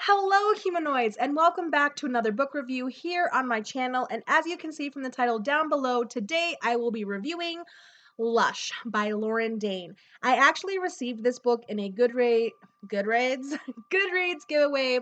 Hello, humanoids, and welcome back to another book review here on my channel. And as you can see from the title down below, today I will be reviewing Lush by Dane. I actually received this book in a Goodreads Goodreads giveaway.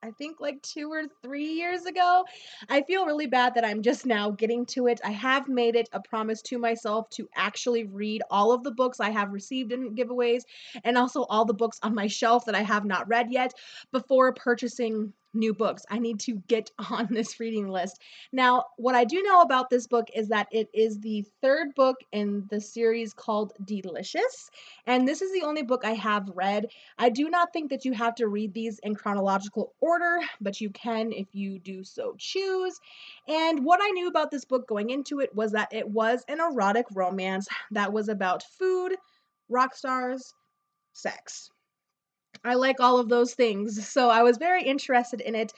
I think like 2 or 3 years ago. I feel really bad that I'm just now getting to it. I have made it a promise to myself to actually read all of the books I have received in giveaways and also all the books on my shelf that I have not read yet before purchasing new books. I need to get on this reading list. Now, what I do know about this book is that it is the third book in the series called Delicious, and this is the only book I have read. I do not think that you have to read these in chronological order, but you can if you do so choose. And what I knew about this book going into it was that it was an erotic romance that was about food, rock stars, sex. I like all of those things, so I was very interested in it.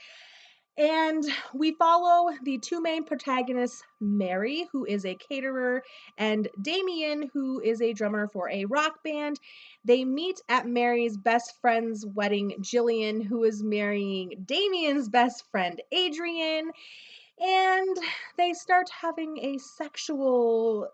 And we follow the two main protagonists, Mary, who is a caterer, and Damien, who is a drummer for a rock band. They meet at Mary's best friend's wedding, Jillian, who is marrying Damien's best friend, Adrian, and they start having a sexual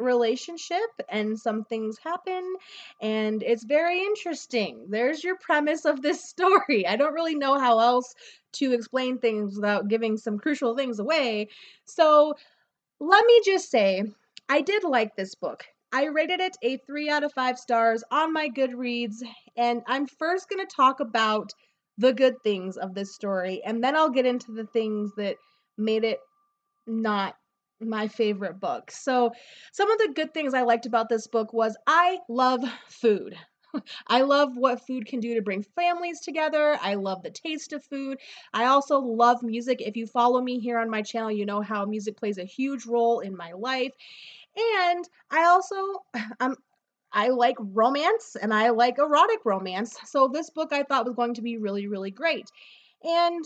relationship and some things happen and it's very interesting. There's your premise of this story. I don't really know how else to explain things without giving some crucial things away. So, let me just say, I did like this book. I rated it a 3 out of 5 stars on my Goodreads, and I'm first going to talk about the good things of this story, and then I'll get into the things that made it not my favorite book. So, some of the good things I liked about this book was I love food. I love what food can do to bring families together. I love the taste of food. I also love music. If you follow me here on my channel, you know how music plays a huge role in my life. And I also um I like romance and I like erotic romance. So this book I thought was going to be really, really great. And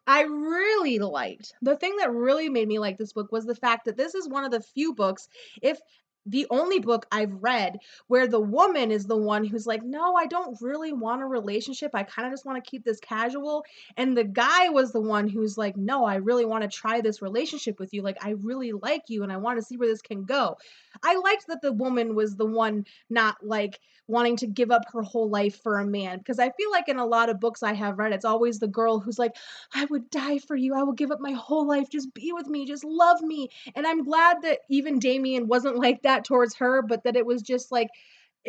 I really liked the thing that really made me like this book was the fact that this is one of the few books, if the only book I've read where the woman is the one who's like, no, I don't really want a relationship. I kind of just want to keep this casual. And the guy was the one who's like, no, I really want to try this relationship with you. Like, I really like you and I want to see where this can go. I liked that the woman was the one not like wanting to give up her whole life for a man because I feel like in a lot of books I have read, it's always the girl who's like, I would die for you. I will give up my whole life. Just be with me. Just love me. And I'm glad that even Damien wasn't like that towards her, but that it was just like,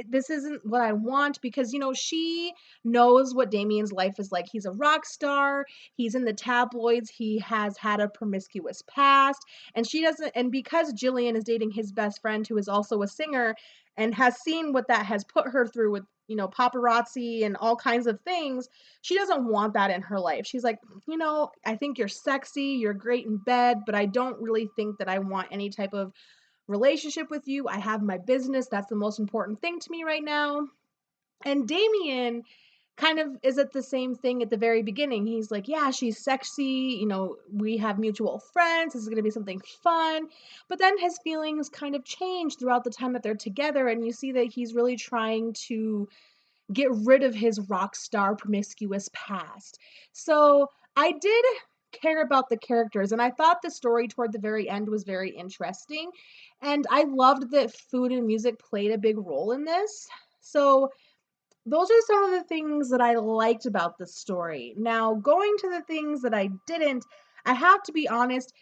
this isn't what I want because, she knows what Damien's life is like. He's a rock star. He's in the tabloids. He has had a promiscuous past. And she doesn't, and because Jillian is dating his best friend, who is also a singer, and has seen what that has put her through with, paparazzi and all kinds of things, she doesn't want that in her life. She's like, I think you're sexy, you're great in bed, but I don't really think that I want any type of relationship with you. I have my business. That's the most important thing to me right now. And Damien kind of is at the same thing at the very beginning. He's like, yeah, she's sexy. We have mutual friends. This is going to be something fun. But then his feelings kind of change throughout the time that they're together. And you see that he's really trying to get rid of his rock star promiscuous past. So I did care about the characters and I thought the story toward the very end was very interesting. And I loved that food and music played a big role in this. So those are some of the things that I liked about the story. Now, going to the things that I didn't, I have to be honest,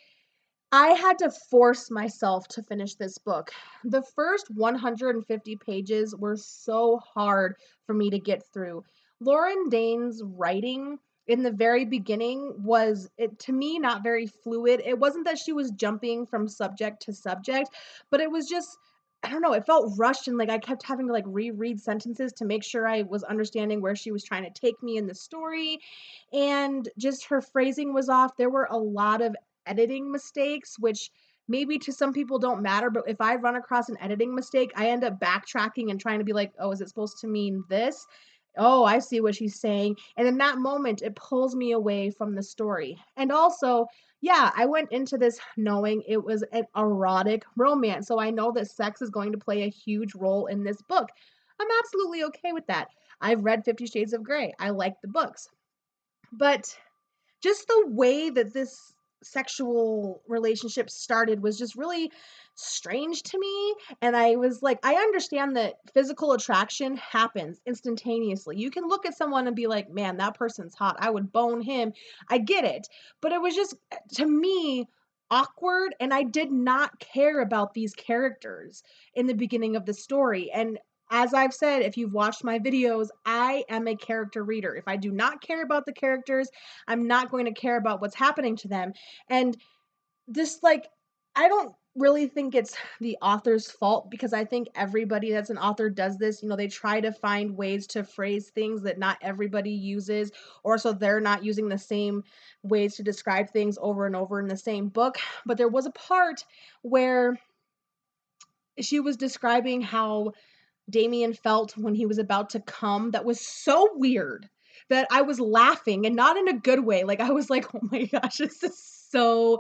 I had to force myself to finish this book. The first 150 pages were so hard for me to get through. Lauren Dane's writing in the very beginning was, to me, not very fluid. It wasn't that she was jumping from subject to subject, but it was just, I don't know, it felt rushed and like I kept having to like reread sentences to make sure I was understanding where she was trying to take me in the story. And just her phrasing was off. There were a lot of editing mistakes, which maybe to some people don't matter, but if I run across an editing mistake, I end up backtracking and trying to be like, oh, is it supposed to mean this? Oh, I see what she's saying. And in that moment, it pulls me away from the story. And also, yeah, I went into this knowing it was an erotic romance. So I know that sex is going to play a huge role in this book. I'm absolutely okay with that. I've read 50 Shades of Grey. I like the books. But just the way that this sexual relationship started was just really strange to me. And I was like, I understand that physical attraction happens instantaneously. You can look at someone and be like, man, that person's hot, I would bone him. I get it. But it was just, to me, awkward, and I did not care about these characters in the beginning of the story. And as I've said, if you've watched my videos, I am a character reader. If I do not care about the characters, I'm not going to care about what's happening to them. And this, like, I don't really think it's the author's fault, because I think everybody that's an author does this. You know, they try to find ways to phrase things that not everybody uses, or so they're not using the same ways to describe things over and over in the same book. But there was a part where she was describing how Damien felt when he was about to come that was so weird that I was laughing, and not in a good way. Like, I was like, "Oh my gosh, this is so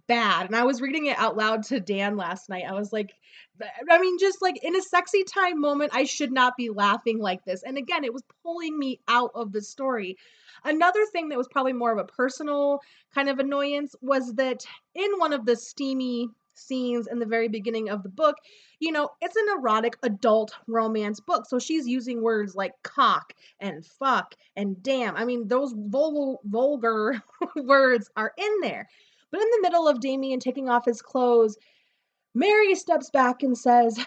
bad." And I was reading it out loud to Dan last night. I was like, I mean, just like in a sexy time moment, I should not be laughing like this. And again, it was pulling me out of the story. Another thing that was probably more of a personal kind of annoyance was that in one of the steamy scenes in the very beginning of the book, you know, it's an erotic adult romance book. So she's using words like cock and fuck and damn. I mean, those vulgar words are in there. But in the middle of Damien taking off his clothes, Mary steps back and says,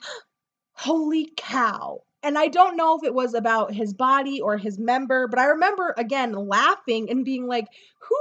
"Holy cow." And I don't know if it was about his body or his member, but I remember again laughing and being like, who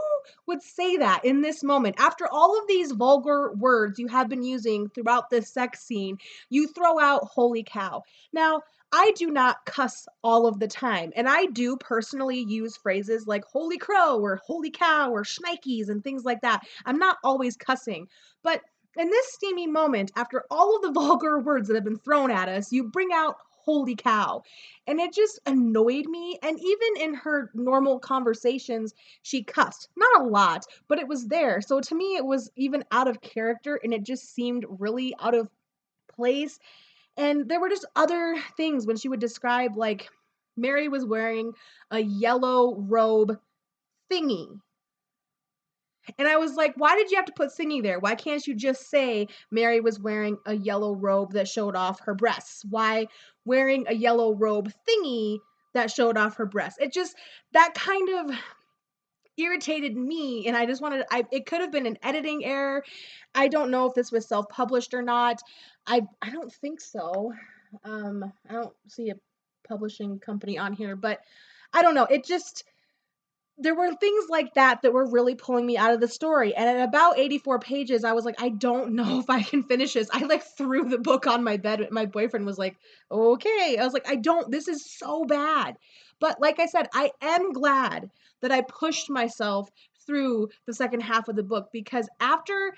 would say that in this moment? After all of these vulgar words you have been using throughout this sex scene, you throw out "holy cow." Now, I do not cuss all of the time, and I do personally use phrases like "holy crow" or "holy cow" or "shnikes" and things like that. I'm not always cussing, but in this steamy moment, after all of the vulgar words that have been thrown at us, you bring out "holy cow." And it just annoyed me. And even in her normal conversations, she cussed. Not a lot, but it was there. So to me, it was even out of character, and it just seemed really out of place. And there were just other things when she would describe, like, Mary was wearing a yellow robe thingy. And I was like, why did you have to put thingy there? Why can't you just say Mary was wearing a yellow robe that showed off her breasts? Why wearing a yellow robe thingy that showed off her breasts? It just, that kind of irritated me, and I just wanted, it could have been an editing error. I don't know if this was self-published or not. I don't think so. I don't see a publishing company on here, but I don't know. It just, there were things like that that were really pulling me out of the story. And at about 84 pages, I was like, I don't know if I can finish this. I like threw the book on my bed. My boyfriend was like, okay. I was like, I don't, this is so bad. But like I said, I am glad that I pushed myself through the second half of the book, because after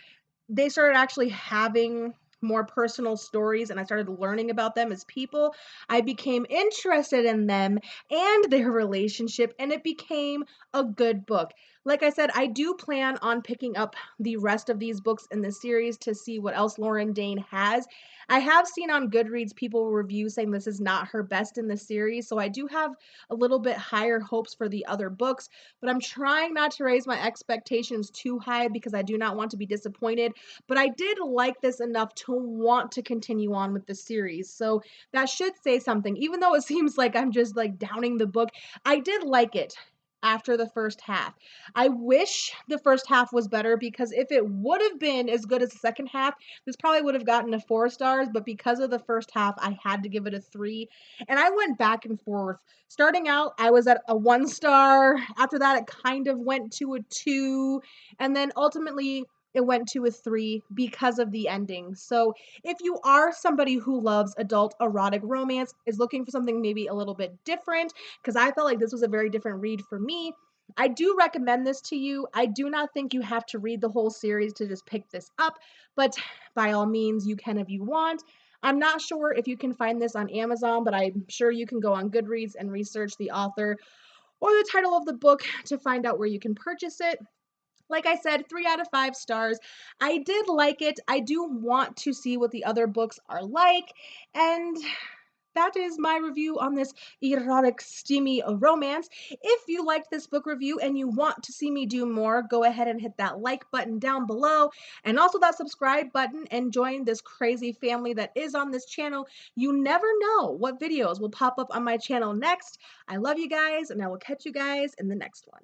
they started actually having more personal stories and I started learning about them as people, I became interested in them and their relationship, and it became a good book. Like I said, I do plan on picking up the rest of these books in the series to see what else Lauren Dane has. I have seen on Goodreads people review saying this is not her best in the series, so I do have a little bit higher hopes for the other books, but I'm trying not to raise my expectations too high because I do not want to be disappointed. But I did like this enough to want to continue on with the series. So that should say something. Even though it seems like I'm just like downing the book, I did like it after the first half. I wish the first half was better, because if it would have been as good as the second half, this probably would have gotten a 4 stars. But because of the first half, I had to give it a 3. And I went back and forth. Starting out, I was at a 1 star. After that, it kind of went to a 2. And then ultimately, it went to a 3 because of the ending. So if you are somebody who loves adult erotic romance, is looking for something maybe a little bit different, because I felt like this was a very different read for me, I do recommend this to you. I do not think you have to read the whole series to just pick this up, but by all means, you can if you want. I'm not sure if you can find this on Amazon, but I'm sure you can go on Goodreads and research the author or the title of the book to find out where you can purchase it. Like I said, 3 out of 5 stars. I did like it. I do want to see what the other books are like. And that is my review on this erotic, steamy romance. If you liked this book review and you want to see me do more, go ahead and hit that like button down below and also that subscribe button and join this crazy family that is on this channel. You never know what videos will pop up on my channel next. I love you guys, and I will catch you guys in the next one.